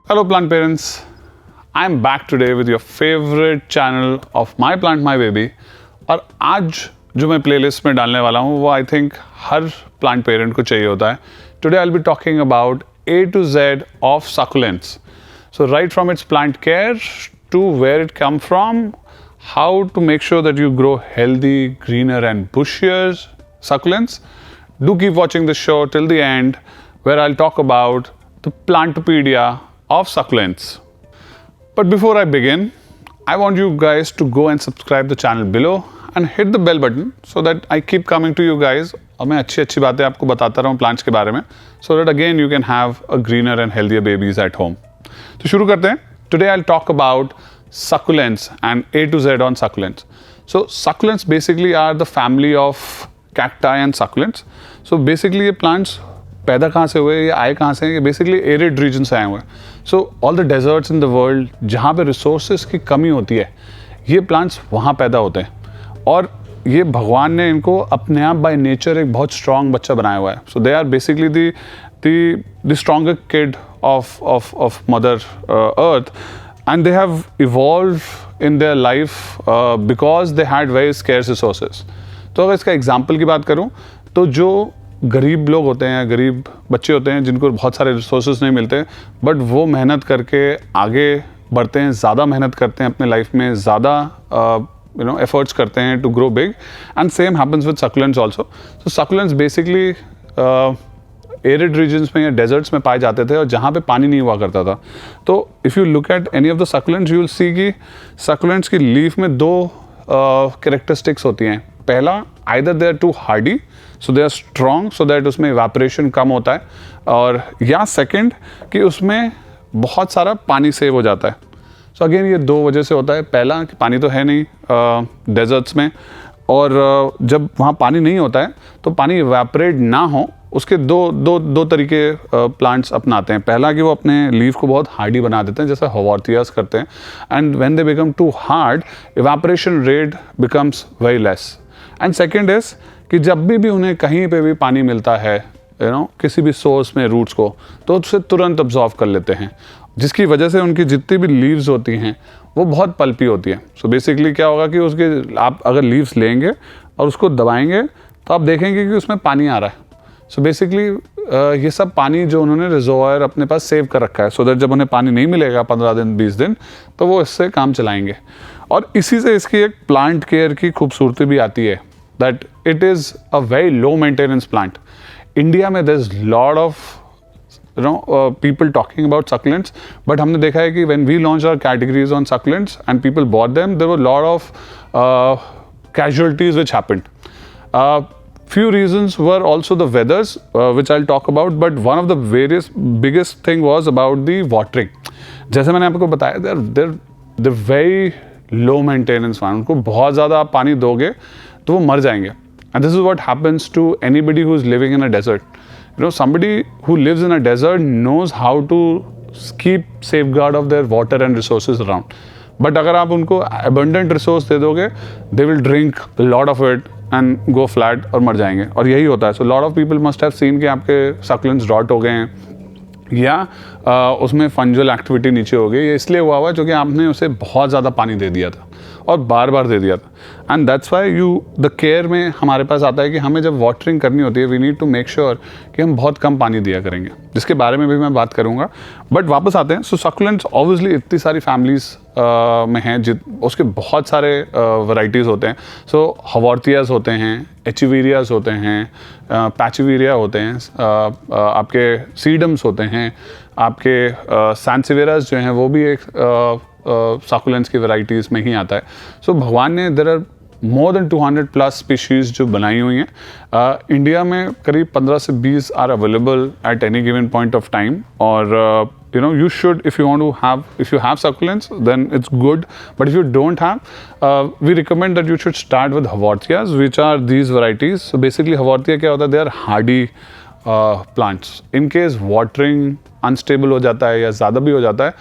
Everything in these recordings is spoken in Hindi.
Hello plant parents, I'm back today with your favorite channel of My Plant My Baby और आज जो मैं प्लेलिस्ट में डालने वाला हूँ वो I think her plant parent को चाहिए होता है. Today I will be talking about A to Z of succulents. So right from its plant care to where it come from, how to make sure that you grow healthy, greener and bushier succulents. Do keep watching the show till the end where I'll talk about the Plantopedia of succulents. But before I begin, I want you guys to go and subscribe the channel below and hit the bell button so that I keep coming to you guys और मैं अच्छी बातें आपको बताता रहूँ प्लांट्स के बारे में so that again you can have a greener and healthier babies at home. तो शुरू करते हैं. Today I'll talk about succulents and A to Z on succulents. So succulents basically are the family of cacti and succulents. So basically ये plants पैदा कहाँ से हुए, ये आए कहाँ से, ये बेसिकली एरिड रीजन से आए हुए हैं. So all the deserts in the world जहाँ पे रिसोर्सेज की कमी होती है ये प्लांट्स वहाँ पैदा होते हैं और ये भगवान ने इनको अपने आप बाय नेचर एक बहुत स्ट्रॉन्ग बच्चा बनाया हुआ है. So they are basically the stronger kid of mother earth and they have evolve in their life because they had very scarce resources. तो अगर इसका एग्जाम्पल की बात करूँ तो जो गरीब लोग होते हैं, गरीब बच्चे होते हैं जिनको बहुत सारे रिसोर्सेज नहीं मिलते बट वो मेहनत करके आगे बढ़ते हैं, ज़्यादा मेहनत करते हैं अपने लाइफ में, ज़्यादा एफर्ट्स करते हैं to grow big. And same happens with succulents also. So succulents basically arid regions में या डेजर्ट्स में पाए जाते थे और जहाँ पे पानी नहीं हुआ करता था. तो if you look at any of the succulents you will see कि सक्युलेंट्स की लीफ में दो कैरेक्टरिस्टिक्स होती हैं. पहला, either they are too hardy so they are strong so that उसमें इवेपोरेशन कम होता है, और या सेकंड कि उसमें बहुत सारा पानी सेव हो जाता है. सो अगेन ये दो वजह से होता है. पहला कि पानी तो है नहीं डेजर्ट्स में, और जब वहाँ पानी नहीं होता है तो पानी इवेपोरेट ना हो उसके दो तरीके प्लांट्स अपनाते हैं. पहला कि वो अपने लीफ को बहुत हार्डी बना देते हैं जैसे हॉवर्थियास करते हैं, and when they become too hard evaporation rate becomes very less. And second is कि जब भी उन्हें कहीं पे भी पानी मिलता है किसी भी सोर्स में रूट्स को, तो उससे तुरंत अब्जॉर्व कर लेते हैं, जिसकी वजह से उनकी जितनी भी लीव्स होती हैं वो बहुत पल्पी होती है. सो बेसिकली क्या होगा कि उसके आप अगर लीव्स लेंगे और उसको दबाएंगे तो आप देखेंगे कि उसमें पानी आ रहा है. सो बेसिकली ये सब पानी जो उन्होंने रिजर्वायर अपने पास सेव कर रखा है, सो दैट जब उन्हें पानी नहीं मिलेगा 15 दिन 20 दिन तो वो इससे काम चलाएंगे. और इसी से इसकी एक प्लांट केयर की खूबसूरती भी आती है, that it is a very low maintenance plant. India में there is lot of people talking about succulents, but हमने देखा है कि when we launched our categories on succulents and people bought them, there were a lot of casualties which happened. Few reasons were also the weathers, which I'll talk about, but one of the biggest thing was about the watering. जैसे मैंने आपको बताया, they're very low maintenance one. उनको बहुत ज़्यादा आप पानी दोगे तो वो मर जाएंगे. And this is what happens to anybody who is living in a desert. Somebody who lives in a desert knows how to keep safeguard of their water and resources around. But अगर आप उनको abundant resource दे दोगे, they will drink a lot of it and go flat और मर जाएंगे. और यही होता है. So lot of people must have seen कि आपके succulents rot हो गए हैं या उसमें फंजल एक्टिविटी नीचे हो गई. ये इसलिए हुआ क्योंकि आपने उसे बहुत ज़्यादा पानी दे दिया था और बार बार दे दिया था. And that's why the care में हमारे पास आता है कि हमें जब वाटरिंग करनी होती है we need to make sure कि हम बहुत कम पानी दिया करेंगे, जिसके बारे में भी मैं बात करूँगा. बट वापस आते हैं. सो सक्युलेंट्स ऑब्वियसली इतनी सारी फैमिलीज में हैं, उसके बहुत सारे वैरायटीज़ होते हैं. सो हॉवर्थियास होते हैं, एचिवेरियाज होते हैं, पैचिवेरिया होते हैं, आपके सीडम्स होते हैं, आपके सैंसेवियरास जो हैं वो भी एक सक्युलेंट्स की वैरायटीज़ में ही आता है. सो भगवान ने there are more than 200 plus species जो बनाई हुई हैं. इंडिया में करीब 15 से 20 are available at any given point of time. और you should, if you have succulents then it's good, but if you don't have, we recommend that you should start with haworthias, which are these varieties. So basically haworthia क्या होता है, they are hardy plants. In case watering unstable हो जाता है या ज़्यादा भी हो जाता है,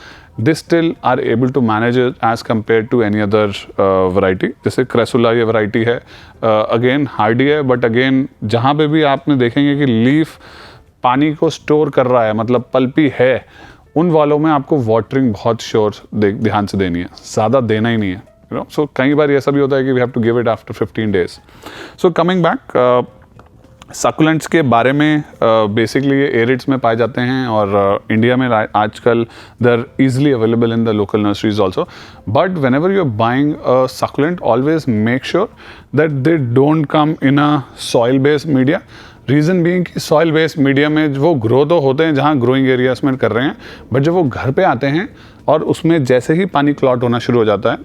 they still are able to manage it as compared to any other variety. जैसे क्रेसुला ये variety है, again hardy है, but again जहाँ पे भी आपने देखेंगे कि लीफ पानी को स्टोर कर रहा है, मतलब पल्पी है, उन वालों में आपको वाटरिंग बहुत श्योर ध्यान से देनी है, ज़्यादा देना ही नहीं है, यू नो. सो कई बार ऐसा भी होता है कि we have to give it after 15 days. So coming back, succulents के बारे में बेसिकली ये एरिड्स में पाए जाते हैं और इंडिया में आजकल there easily available in the local nurseries also. But whenever you are buying a succulent, always make sure that they don't come in a soil based media. Reason being कि सॉइल बेस्ड मीडिया में वो ग्रो तो होते हैं जहाँ ग्रोइंग एरियाज में कर रहे हैं, बट जब वो घर पे आते हैं और उसमें जैसे ही पानी क्लॉट होना शुरू हो जाता है,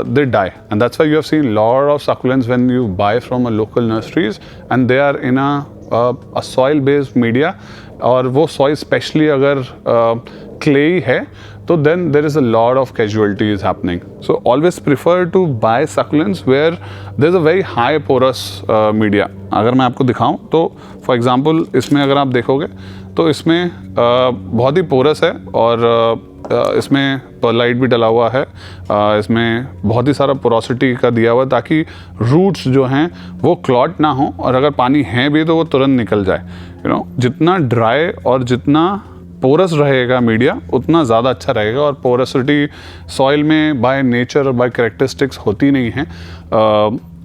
they die. And that's why you have seen lot of succulents when you buy from a local nurseries and they are in a soil based media. और वो सॉइल स्पेशली अगर क्लेई है तो then there is a lot of casualties happening. So always prefer to buy succulents where there is a very high porous media. अगर मैं आपको दिखाऊं तो फॉर एग्जांपल इसमें अगर आप देखोगे तो इसमें बहुत ही पोरस है और इसमें परलाइट भी डला हुआ है. इसमें बहुत ही सारा पोरोसिटी का दिया हुआ है ताकि रूट्स जो हैं वो क्लॉट ना हो और अगर पानी है भी तो वो तुरंत निकल जाए. यू नो, जितना ड्राई और जितना पोरस रहेगा मीडिया उतना ज़्यादा अच्छा रहेगा. और पोरसिटी सॉइल में बाय नेचर और बाय कैरेक्टरिस्टिक्स होती नहीं है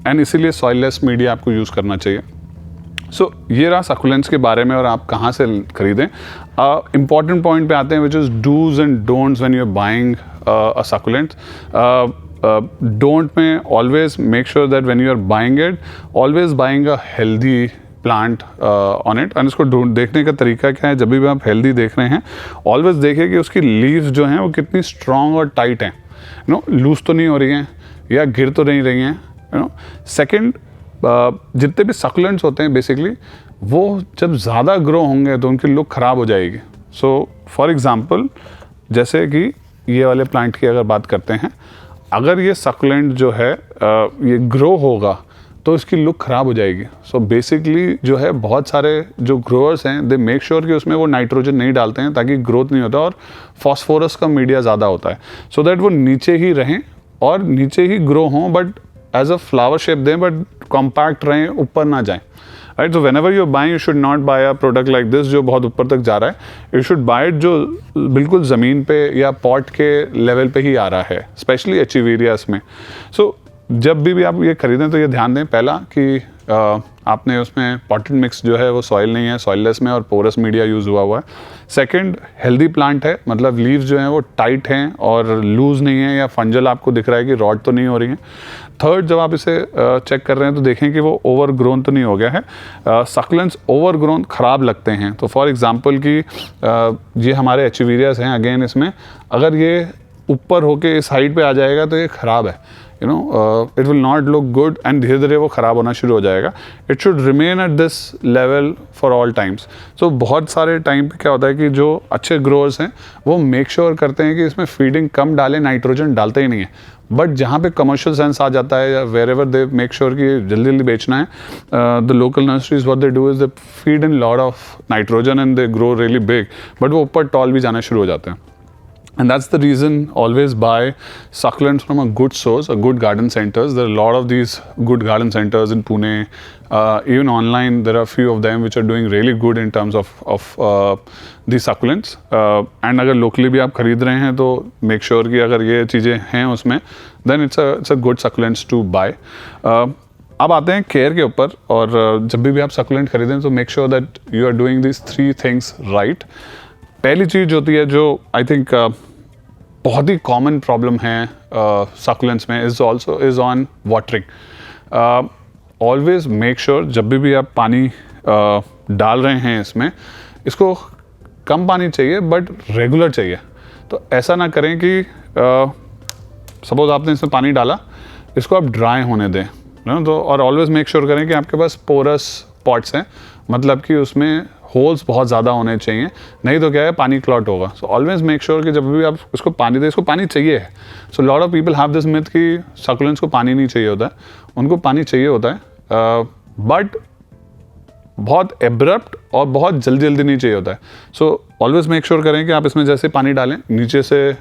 एंड इसीलिए सॉइललेस मीडिया आपको यूज़ करना चाहिए. सो ये रहा सक्कुलेंट्स के बारे में और आप कहाँ से खरीदें. इम्पॉर्टेंट पॉइंट पे आते हैं which is dos and don'ts when you are buying a succulent. Don't में always make sure that when you are buying it, always buying a healthy plant on it. And इसको देखने का तरीका क्या है, जब भी आप हेल्दी देख रहे हैं ऑलवेज देखिए कि उसकी लीव्स जो हैं वो कितनी स्ट्रॉन्ग और टाइट हैं. यू नो, लूज तो नहीं हो रही हैं या गिर तो नहीं रही हैं. यू नो, सेकेंड, जितने भी सक्कुलेंट्स होते हैं बेसिकली वो जब ज़्यादा ग्रो होंगे तो उनकी लुक ख़राब हो जाएगी. सो फॉर एग्ज़ाम्पल जैसे कि ये वाले प्लांट की अगर बात करते हैं, अगर ये सक्कुलेंट जो है ये ग्रो होगा तो इसकी लुक ख़राब हो जाएगी. सो बेसिकली जो है बहुत सारे जो ग्रोअर्स हैं दे मेक श्योर कि उसमें वो नाइट्रोजन नहीं डालते हैं ताकि ग्रोथ नहीं होता और फॉस्फोरस का मीडिया ज़्यादा होता है सो दैट वो नीचे ही रहें और नीचे ही ग्रो हों but as a flower shape दें बट कॉम्पैक्ट रहें, ऊपर ना जाएं. Right, so whenever you buying you should not buy a product like this जो बहुत ऊपर तक जा रहा है. यू शुड बाय इट जो बिल्कुल ज़मीन पे या पॉट के लेवल पे ही आ रहा है, स्पेशली एचिवेरियास में. सो जब भी आप ये खरीदें तो ये ध्यान दें पहला कि आपने उसमें पॉटेड मिक्स जो है वो सॉइल नहीं है, सॉइललेस में और पोरस मीडिया यूज़ हुआ है. सेकंड, हेल्दी प्लांट है, मतलब लीव्स जो हैं वो टाइट हैं और लूज़ नहीं है या फंजल आपको दिख रहा है कि रॉड तो नहीं हो रही है. थर्ड, जब आप इसे चेक कर रहे हैं तो देखें कि वो ओवर ग्रोन तो नहीं हो गया है. सक्कुलेंट्स ओवर ग्रोन ख़राब लगते हैं. तो फॉर एग्जांपल कि ये हमारे एचिवेरियास हैं, अगेन इसमें अगर ये ऊपर होके इस हाइट पे आ जाएगा तो ये ख़राब है. You know, it will not look good and धीरे धीरे वो ख़राब होना शुरू हो जाएगा. It should remain at this level for all times. So बहुत सारे टाइम पे क्या होता है कि जो अच्छे ग्रोअर्स हैं वो मेक श्योर करते हैं कि इसमें फीडिंग कम डालें, नाइट्रोजन डालते ही नहीं है. बट जहाँ पे कमर्शियल सेंस आ जाता है या wherever they make sure कि जल्दी जल्दी बेचना है, the local nurseries what they do is they feed in lot of nitrogen and they grow really big, but वो ऊपर टॉल भी जाना शुरू हो जाते हैं. And that's the reason always buy succulents from a good source, a good garden centers. There are a lot of these good garden centers in Pune. Even online, there are a few of them which are doing really good in terms of these succulents. And अगर locally भी आप खरीद रहे हैं तो make sure कि अगर ये चीज़ें हैं उसमें, then it's a good succulents to buy. अब आते हैं केयर के ऊपर. और जब भी आप succulent खरीदें तो make sure that you are doing these 3 things right. पहली चीज़ होती है जो आई थिंक बहुत ही कॉमन प्रॉब्लम है सक्कुलेंट्स में is on watering. Always make sure जब भी आप पानी डाल रहे हैं इसमें, इसको कम पानी चाहिए बट रेगुलर चाहिए. तो ऐसा ना करें कि सपोज आपने इसमें पानी डाला, इसको आप ड्राई होने दें. तो और ऑलवेज मेक श्योर करें कि आपके पास पोरस पॉट्स हैं, मतलब कि उसमें होल्स बहुत ज़्यादा होने चाहिए, नहीं तो क्या है पानी क्लॉट होगा. सो ऑलवेज मेक श्योर कि जब भी आप इसको पानी दें, इसको पानी चाहिए है. So lot of people have this myth कि सक्कुलेंट्स को पानी नहीं चाहिए होता है. उनको पानी चाहिए होता है बट बहुत एब्रप्ट और बहुत जल्दी नहीं चाहिए होता है. सो ऑलवेज मेक श्योर करें कि आप इसमें जैसे पानी डालें नीचे से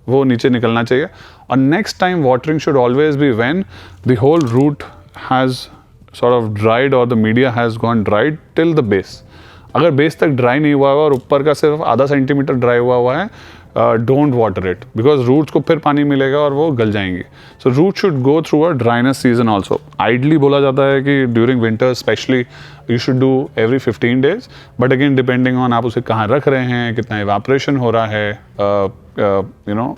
वो नीचे निकलना चाहिए. और next time watering should always be when the whole root has sort of dried or the media has gone dried till the base. अगर बेस तक ड्राई नहीं हुआ है और ऊपर का सिर्फ आधा सेंटीमीटर ड्राई हुआ है, don't water it, because roots को फिर पानी मिलेगा और वो गल जाएंगी. So root should go through a dryness season also. Ideally बोला जाता है कि during winter specially you should do every 15 days, but again depending on आप उसे कहाँ रख रहे हैं, कितना इवापोरेशन हो रहा है, यू नो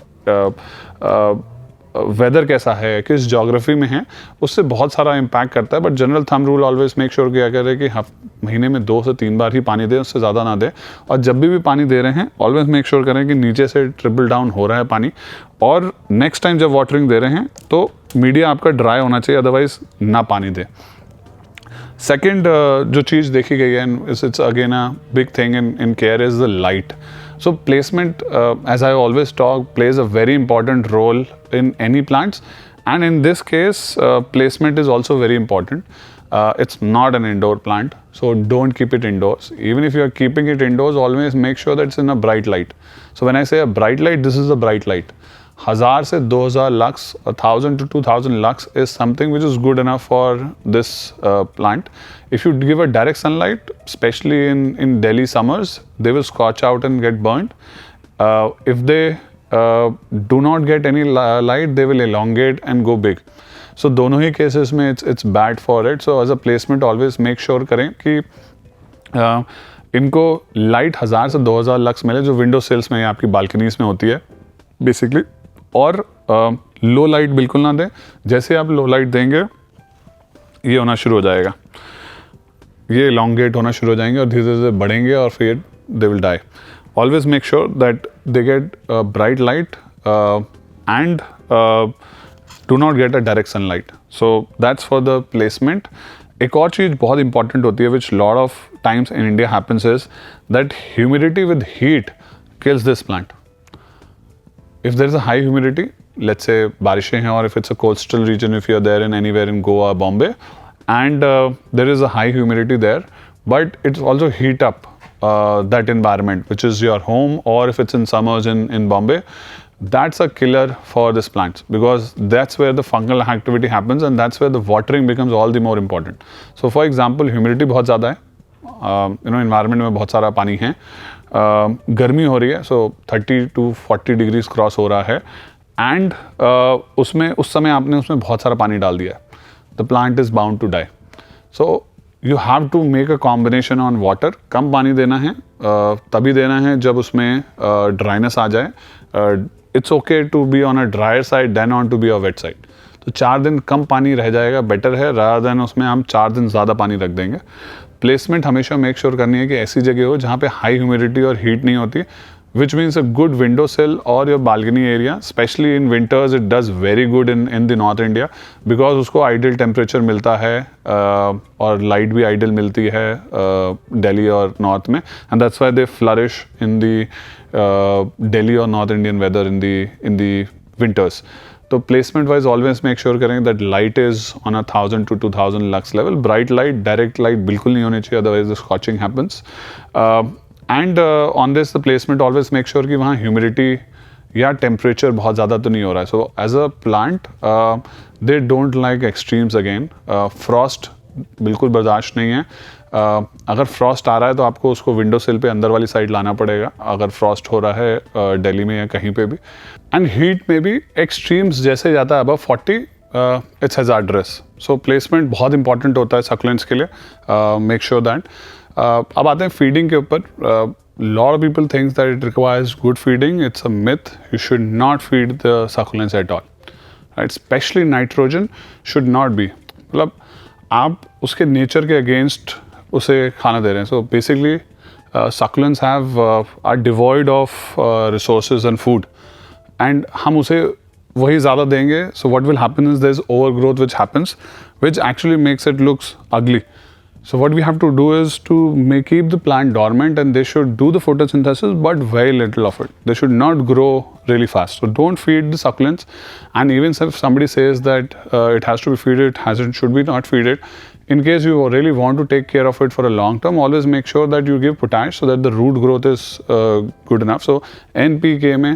वेदर कैसा है, किस जोग्राफी में है, उससे बहुत सारा इम्पैक्ट करता है. But general thumb rule always make sure किया करें कि महीने में 2 से 3 बार ही पानी दें, उससे ज़्यादा ना दें. और जब भी पानी दे रहे हैं ऑलवेज मेक श्योर करें कि नीचे से ट्रिपल डाउन हो रहा है पानी. और नेक्स्ट टाइम जब वाटरिंग दे रहे हैं तो मीडिया आपका ड्राई होना चाहिए, अदरवाइज ना पानी दें. सेकेंड जो चीज़ देखी गई है, it's again a big thing in care, is the light. So placement, as I always talk, plays a very important role in any plants, and in this case, placement is also very important. It's not an indoor plant, so don't keep it indoors. Even if you are keeping it indoors, always make sure that it's in a bright light. So when I say a bright light, this is a bright light. 1000 से 2000 lux, 1000 to 2000 lux is something which is good enough for this plant. If you give a direct sunlight, especially in Delhi summers, they will scorch out and get burnt. If they do not get any light, they will elongate and go big. So दोनों ही cases में it's bad for it. So as a placement, always make sure करें कि इनको light 1000 से 2000 lux मिले, जो window sills में या आपकी balconies में होती है basically. और लो लाइट बिल्कुल ना दें. जैसे आप लो लाइट देंगे ये होना शुरू हो जाएगा, ये elongate होना शुरू हो जाएंगे और धीरे धीरे बढ़ेंगे और फिर they will die. Always make sure that they get bright light and do not get a direct sunlight. So that's for the placement. एक और चीज़ बहुत इंपॉर्टेंट होती है which lot of times in India happens is that humidity with heat kills this plant. If there is a high humidity, let's say बारिशें हैं, or if it's a coastal region, if you're there in anywhere in Goa, Bombay, and there is a high humidity there, but it's also heat up that environment, which is your home, or if it's in summers in Bombay, that's a killer for this plant, because that's where the fungal activity happens and that's where the watering becomes all the more important. So for example, humidity बहुत ज़्यादा है, environment में बहुत सारा पानी है, गर्मी हो रही है, सो 30 to 40 डिग्रीज क्रॉस हो रहा है, एंड उसमें उस समय आपने उसमें बहुत सारा पानी डाल दिया है, the plant is bound to die. So you have to make a combination on water. कम पानी देना है तभी देना है जब उसमें ड्राइनेस आ जाए. It's okay to be on a dryer side then on to be a wet side. तो 4 दिन कम पानी रह जाएगा, बेटर है, रादर देन उसमें हम 4 दिन ज़्यादा पानी रख देंगे. प्लेसमेंट हमेशा मेक श्योर करनी है कि ऐसी जगह हो जहाँ पे हाई ह्यूमिडिटी और हीट नहीं होती, which means a good window sill और your balcony area. Specially in winters it does very good in the north India, because उसको आइडियल टेम्परेचर मिलता है और लाइट भी आइडियल मिलती है दिल्ली और नॉर्थ में, and that's why they flourish in the Delhi और north Indian weather in the winters. तो placement wise always make sure करेंगे that light is on 1000 to 2000 lux level. Bright light, direct light बिल्कुल नहीं होनी चाहिए, otherwise the scorching happens. And on this the placement always make sure कि वहाँ ह्यूमिडिटी या टेम्परेचर बहुत ज़्यादा तो नहीं हो रहा है. So as a plant they don't like extremes. Again frost बिल्कुल बर्दाश्त नहीं है. अगर फ्रॉस्ट आ रहा है तो आपको उसको विंडो सिल पे अंदर वाली साइड लाना पड़ेगा, अगर फ्रॉस्ट हो रहा है दिल्ली में या कहीं पे भी. एंड हीट में भी एक्सट्रीम्स जैसे जाता है अबव 40, इट्स हैजार्डरस. सो प्लेसमेंट बहुत इंपॉर्टेंट होता है सक्युलेंट्स के लिए. Make sure that. अब आते हैं फीडिंग के ऊपर. lot of people think that it requires good feeding. It's a myth. You should not feed the succulents at all, right? Especially nitrogen should not be. मतलब आप उसके नेचर के अगेंस्ट उसे खाना दे रहे हैं. So basically succulents are devoid of resources and food, and हम उसे वही ज़्यादा देंगे. So what will happen is there is overgrowth which happens, which actually makes it looks ugly. So what we have to do is to keep the plant dormant, and they should do the photosynthesis, but very little of it. They should not grow really fast. So don't feed the succulents. And even if somebody says that it has to be feeded, it should be not feeded. in case you really want to take care of it for a long term, always make sure that you give potash so that the root growth is good enough. So NPK में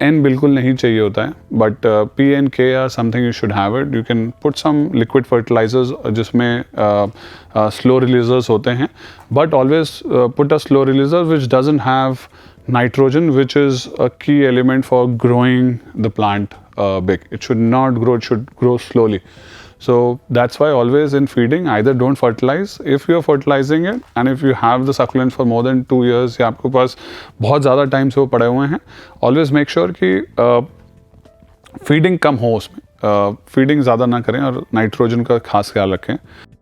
N बिल्कुल नहीं चाहिए होता है, but P and K are something you should have it. You can put some liquid fertilizers जिसमें slow releasers होते हैं, but always put a slow releaser which doesn't have nitrogen, which is a key element for growing the plant big. It should not grow, it should grow slowly. So that's why always in feeding, either don't fertilize if you are fertilizing it, and if you have the succulents for more than 2 years या आपके पास बहुत ज़्यादा टाइम से वो पड़े हुए हैं, always make sure कि feeding कम हो उसमें, feeding ज़्यादा ना करें और नाइट्रोजन का खास ख्याल रखें.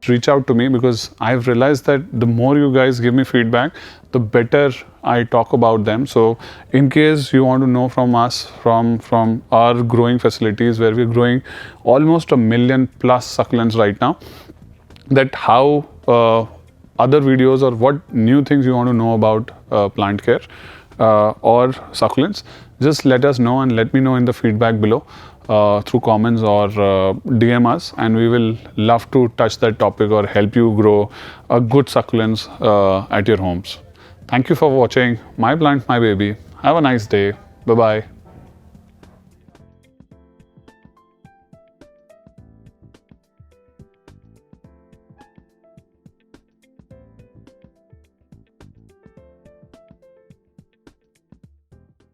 Reach out to me because I've realized that the more you guys give me feedback, the better I talk about them. So in case you want to know from us, from our growing facilities where we're growing almost 1 million plus succulents right now, that how other videos or what new things you want to know about plant care or succulents, just let us know and let me know in the feedback below. Through comments or DM us, and we will love to touch that topic or help you grow a good succulents at your homes. Thank you for watching My Plant My Baby. Have a nice day. Bye bye.